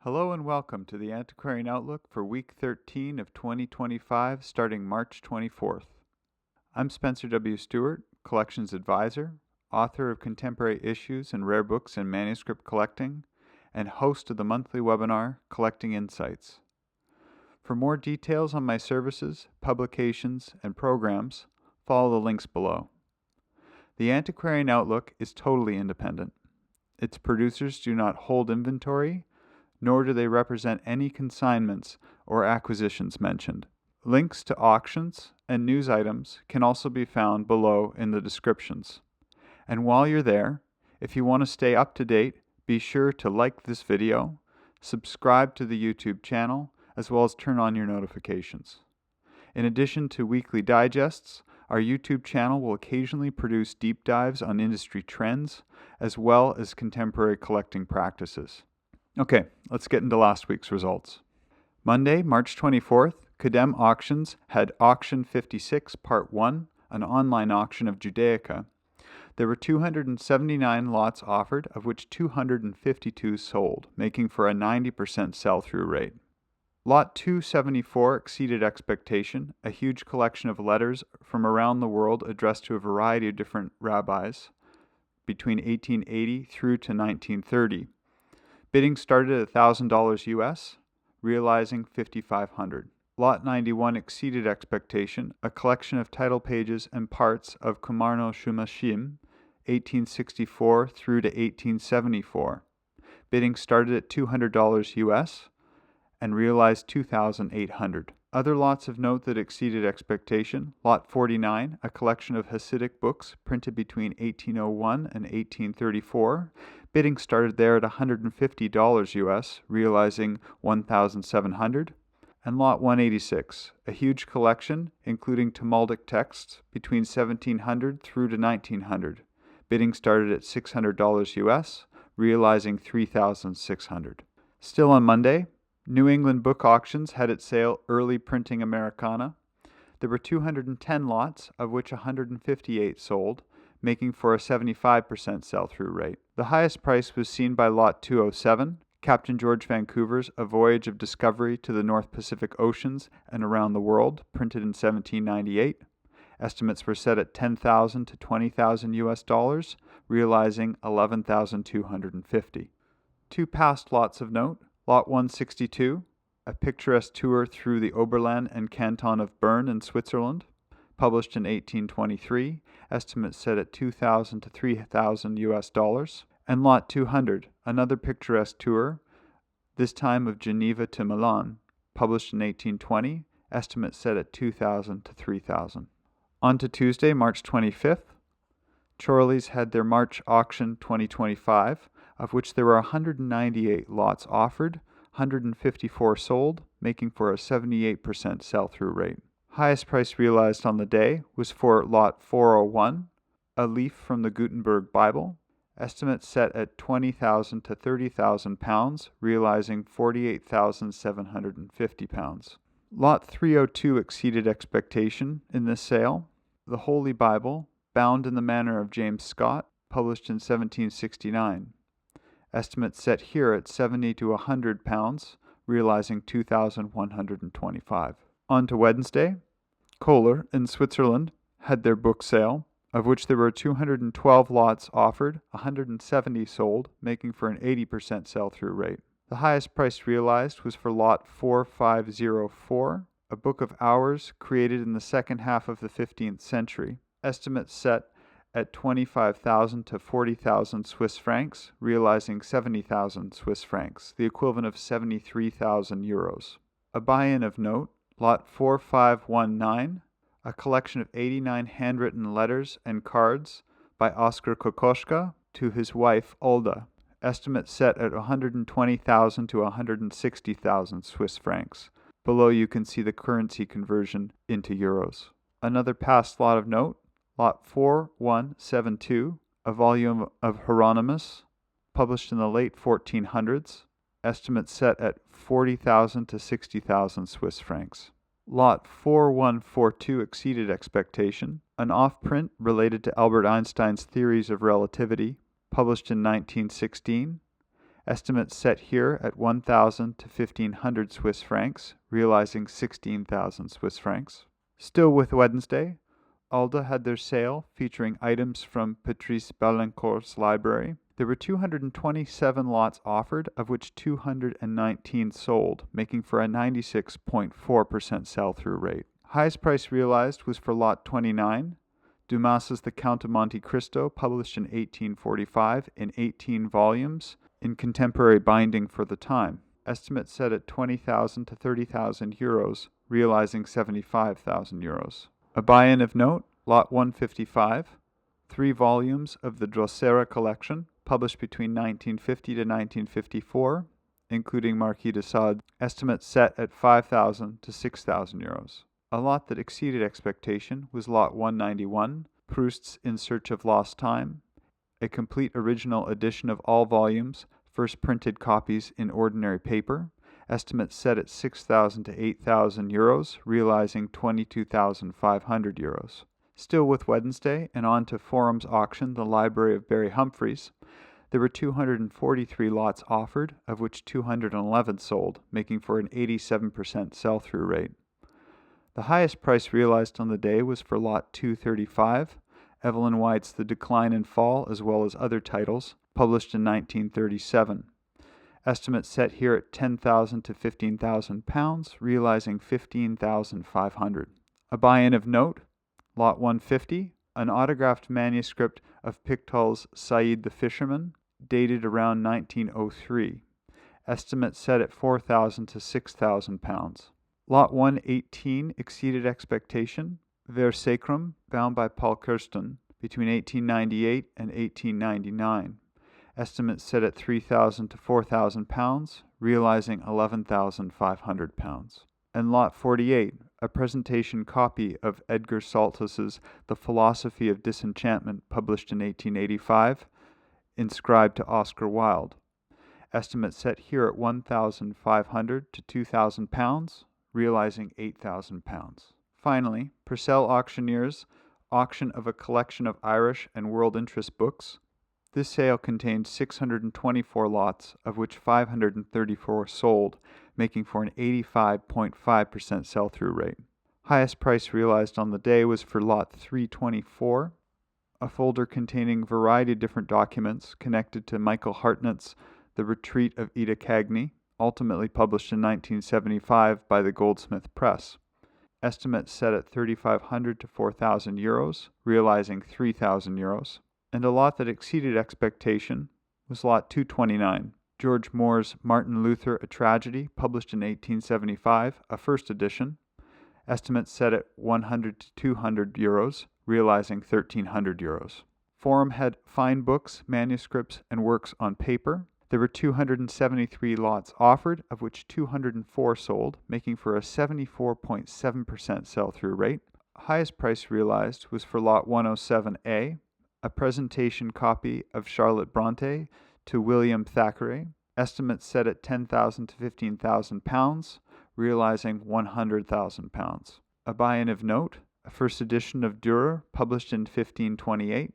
Hello and welcome to the Antiquarian Outlook for week 13 of 2025 starting March 24th. I'm Spencer W. Stuart, Collections Advisor, author of Contemporary Issues and Rare Books and Manuscript Collecting, and host of the monthly webinar Collecting Insights. For more details on my services, publications, and programs, follow the links below. The Antiquarian Outlook is totally independent. Its producers do not hold inventory, nor do they represent any consignments or acquisitions mentioned. Links to auctions and news items can also be found below in the descriptions. And while you're there, if you want to stay up to date, be sure to like this video, subscribe to the YouTube channel, as well as turn on your notifications. In addition to weekly digests, our YouTube channel will occasionally produce deep dives on industry trends, as well as contemporary collecting practices. Okay, let's get into last week's results. Monday, March 24th, Kedem Auctions had Auction 56 Part 1, an online auction of Judaica. There were 279 lots offered, of which 252 sold, making for a 90% sell-through rate. Lot 274 exceeded expectation, a huge collection of letters from around the world addressed to a variety of different rabbis between 1880 through to 1930. Bidding started at $1,000 US, realizing $5,500. Lot 91 exceeded expectation, a collection of title pages and parts of Kumarno Shumashim, 1864 through to 1874. Bidding started at $200 US and realized $2,800. Other lots of note that exceeded expectation: Lot 49, a collection of Hasidic books printed between 1801 and 1834. Bidding started there at $150 US, realizing $1,700. And Lot 186, a huge collection including Talmudic texts between 1700 through to 1900. Bidding started at $600 US, realizing $3,600. Still on Monday, New England Book Auctions had its sale Early Printing Americana. There were 210 lots, of which 158 sold, making for a 75% sell-through rate. The highest price was seen by Lot 207, Captain George Vancouver's A Voyage of Discovery to the North Pacific Oceans and Around the World, printed in 1798. Estimates were set at $10,000 to $20,000 US, realizing $11,250. Two past lots of note: Lot 162, a picturesque tour through the Oberland and Canton of Bern in Switzerland, published in 1823, estimates set at $2,000 to $3,000 US. And Lot 200, another picturesque tour, this time of Geneva to Milan, published in 1820, estimates set at $2,000 to $3,000. On to Tuesday, March 25th. Chorley's had their March auction 2025, of which there were 198 lots offered, 154 sold, making for a 78% sell-through rate. Highest price realized on the day was for Lot 401, a leaf from the Gutenberg Bible, estimates set at £20,000 to £30,000, realizing £48,750. Lot 302 exceeded expectation in this sale. The Holy Bible, bound in the manner of James Scott, published in 1769. Estimates set here at £70 to £100, realizing $2,125. On to Wednesday, Koller in Switzerland had their book sale, of which there were 212 lots offered, 170 sold, making for an 80% sell-through rate. The highest price realized was for Lot 4504, a book of hours created in the second half of the 15th century. Estimates set at 25,000 to 40,000 Swiss francs, realizing 70,000 Swiss francs, the equivalent of 73,000 euros. A buy-in of note: Lot 4519, a collection of 89 handwritten letters and cards by Oskar Kokoschka to his wife ALDE. Estimate set at 120,000 to 160,000 Swiss francs. Below you can see the currency conversion into euros. Another past lot of note: Lot 4172, a volume of Hieronymus, published in the late 1400s. Estimate set at 40,000 to 60,000 Swiss francs. Lot 4142 exceeded expectation, an off-print related to Albert Einstein's theories of relativity, published in 1916. Estimates set here at 1,000 to 1,500 Swiss francs, realizing 16,000 Swiss francs. Still with Wednesday, ALDE had their sale featuring items from Patrice Ballancourt's library. There were 227 lots offered, of which 219 sold, making for a 96.4% sell-through rate. Highest price realized was for lot 29, Dumas's The Count of Monte Cristo, published in 1845 in 18 volumes in contemporary binding for the time. Estimates set at 20,000 to 30,000 euros, realizing 75,000 euros. A buy-in of note, lot 155, 3 volumes of the Drosera collection, published between 1950 to 1954, including Marquis de Sade. Estimates set at 5,000 to 6,000 euros. A lot that exceeded expectation was lot 191, Proust's In Search of Lost Time, a complete original edition of all volumes, first printed copies in ordinary paper. Estimates set at 6,000 to 8,000 euros, realizing 22,500 euros. Still with Wednesday, and on to Forum's auction, the Library of Barry Humphries, there were 243 lots offered, of which 211 sold, making for an 87% sell-through rate. The highest price realized on the day was for lot 235, Evelyn White's The Decline and Fall, as well as other titles, published in 1937. Estimates set here at 10,000 to 15,000 pounds, realizing 15,500. A buy-in of note, lot 150, an autographed manuscript of Pictols' Said the Fisherman, dated around 1903. Estimates set at 4,000 to 6,000 pounds. Lot 118 exceeded expectation, Ver Sacrum, bound by Paul Kirsten, between 1898 and 1899. Estimates set at 3,000 to 4,000 pounds, realizing 11,500 pounds. And Lot 48, a presentation copy of Edgar Saltus's The Philosophy of Disenchantment, published in 1885, inscribed to Oscar Wilde. Estimates set here at 1,500 to 2,000 pounds, realizing 8,000 pounds. Finally, Purcell Auctioneers' auction of a collection of Irish and world interest books. This sale contained 624 lots, of which 534 sold, making for an 85.5% sell-through rate. Highest price realized on the day was for lot 324, a folder containing a variety of different documents connected to Michael Hartnett's The Retreat of Ida Cagney, ultimately published in 1975 by the Goldsmith Press. Estimates set at 3,500 to 4,000 euros, realizing 3,000 euros. And a lot that exceeded expectation was lot 229, George Moore's Martin Luther, A Tragedy, published in 1875, a first edition. Estimates set at 100 to 200 euros, realizing 1,300 euros. Forum had fine books, manuscripts, and works on paper. There were 273 lots offered, of which 204 sold, making for a 74.7% sell-through rate. Highest price realized was for lot 107A, a presentation copy of Charlotte Bronte to William Thackeray. Estimates set at 10,000 to 15,000 pounds, realizing 100,000 pounds. A buy-in of note, a first edition of Dürer, published in 1528.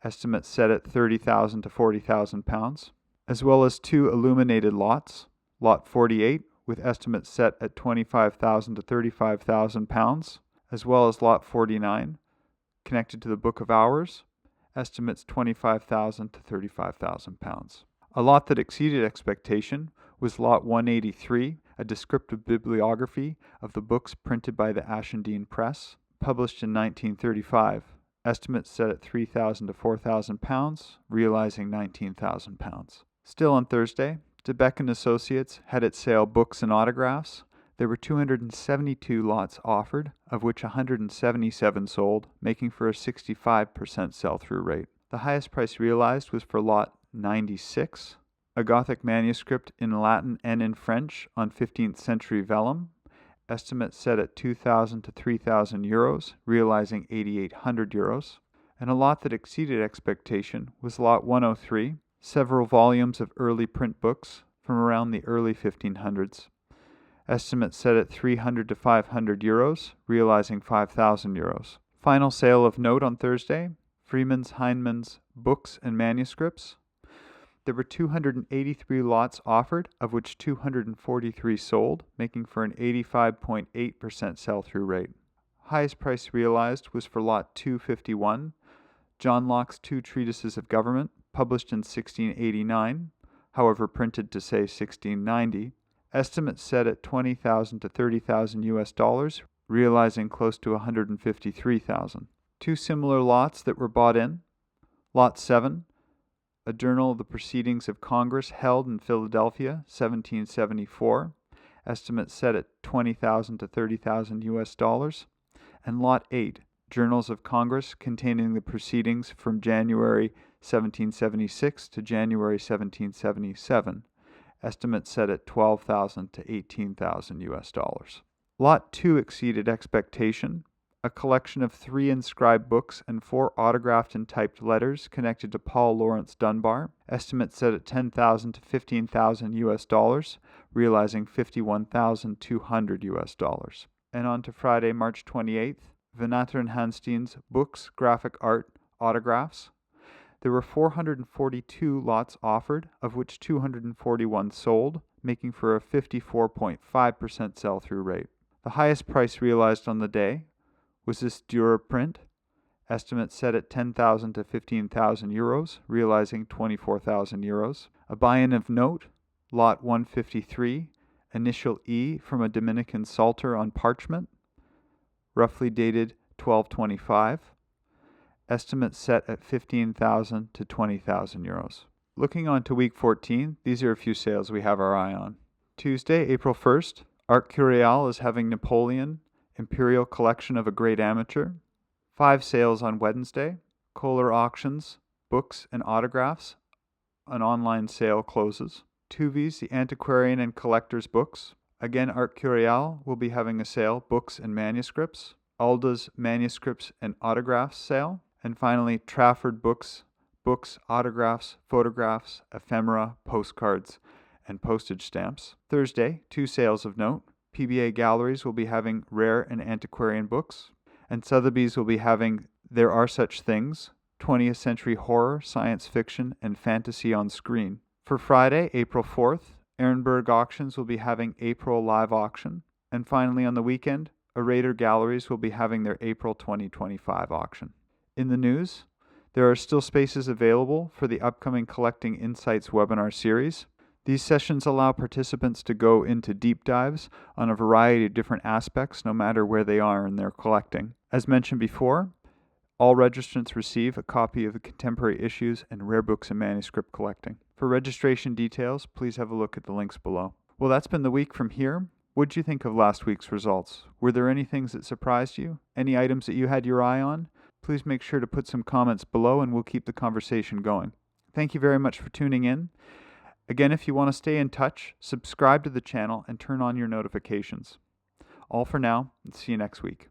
Estimates set at 30,000 to 40,000 pounds. As well as 2 illuminated lots, lot 48, with estimates set at 25,000 to 35,000 pounds, as well as lot 49, connected to the Book of Hours, estimates 25,000 to 35,000 pounds. A lot that exceeded expectation was lot 183, a descriptive bibliography of the books printed by the Ashendene Press, published in 1935. Estimates set at 3,000 to 4,000 pounds, realizing 19,000 pounds. Still on Thursday, Baecque and Associes had its sale Books and Autographs. There were 272 lots offered, of which 177 sold, making for a 65% sell-through rate. The highest price realized was for lot 96, a Gothic manuscript in Latin and in French on 15th century vellum. Estimates set at 2,000 to 3,000 euros, realizing 8,800 euros. And a lot that exceeded expectation was lot 103, several volumes of early print books from around the early 1500s. Estimates set at 300 to 500 euros, realizing 5,000 euros. Final sale of note on Thursday, Freeman's Hindman's Books and Manuscripts. There were 283 lots offered, of which 243 sold, making for an 85.8% sell-through rate. Highest price realized was for lot 251, John Locke's Two Treatises of Government, published in 1689, however printed to say 1690. Estimates set at $20,000 to $30,000 US, realizing close to $153,000. Two similar lots that were bought in. Lot 7, a journal of the Proceedings of Congress held in Philadelphia, 1774. Estimates set at $20,000 to $30,000 US. And Lot 8, Journals of Congress containing the proceedings from January 1776 to January 1777. Estimates set at $12,000 to $18,000 US. Lot 2 exceeded expectation. A collection of 3 inscribed books and 4 autographed and typed letters connected to Paul Lawrence Dunbar. Estimates set at $10,000 to $15,000 US, realizing $51,200 US. And on to Friday, March 28th, Venator and Hanstein's Books, Graphic Art, Autographs. There were 442 lots offered, of which 241 sold, making for a 54.5% sell-through rate. The highest price realized on the day was this Dürer print, estimate set at 10,000 to 15,000 euros, realizing 24,000 euros. A buy-in of note, lot 153, initial E from a Dominican Psalter on parchment, roughly dated 1225. Estimate set at 15,000 to 20,000 euros. Looking on to week 14, these are a few sales we have our eye on. Tuesday, April 1st, Artcurial is having Napoleon, Imperial Collection of a Great Amateur. 5 sales on Wednesday. Koller Auctions, Books and Autographs. An online sale closes. Tooveys, the Antiquarian and Collector's Books. Again, Artcurial will be having a sale, Books and Manuscripts. ALDE's Manuscripts and Autographs sale. And finally, Trafford Books, Books, Autographs, Photographs, Ephemera, Postcards, and Postage Stamps. Thursday, 2 sales of note. PBA Galleries will be having Rare and Antiquarian Books. And Sothebys will be having There Are Such Things, 20th Century Horror, Science Fiction, and Fantasy on Screen. For Friday, April 4th, Arenberg Auctions will be having April Live Auction. And finally, on the weekend, Orator Galleries will be having their April 2025 auction. In the news, there are still spaces available for the upcoming Collecting Insights webinar series. These sessions allow participants to go into deep dives on a variety of different aspects, no matter where they are in their collecting. As mentioned before, all registrants receive a copy of the contemporary issues and rare books and manuscript collecting. For registration details, please have a look at the links below. Well, that's been the week from here. What did you think of last week's results? Were there any things that surprised you? Any items that you had your eye on? Please make sure to put some comments below and we'll keep the conversation going. Thank you very much for tuning in. Again, if you want to stay in touch, subscribe to the channel and turn on your notifications. All for now, and see you next week.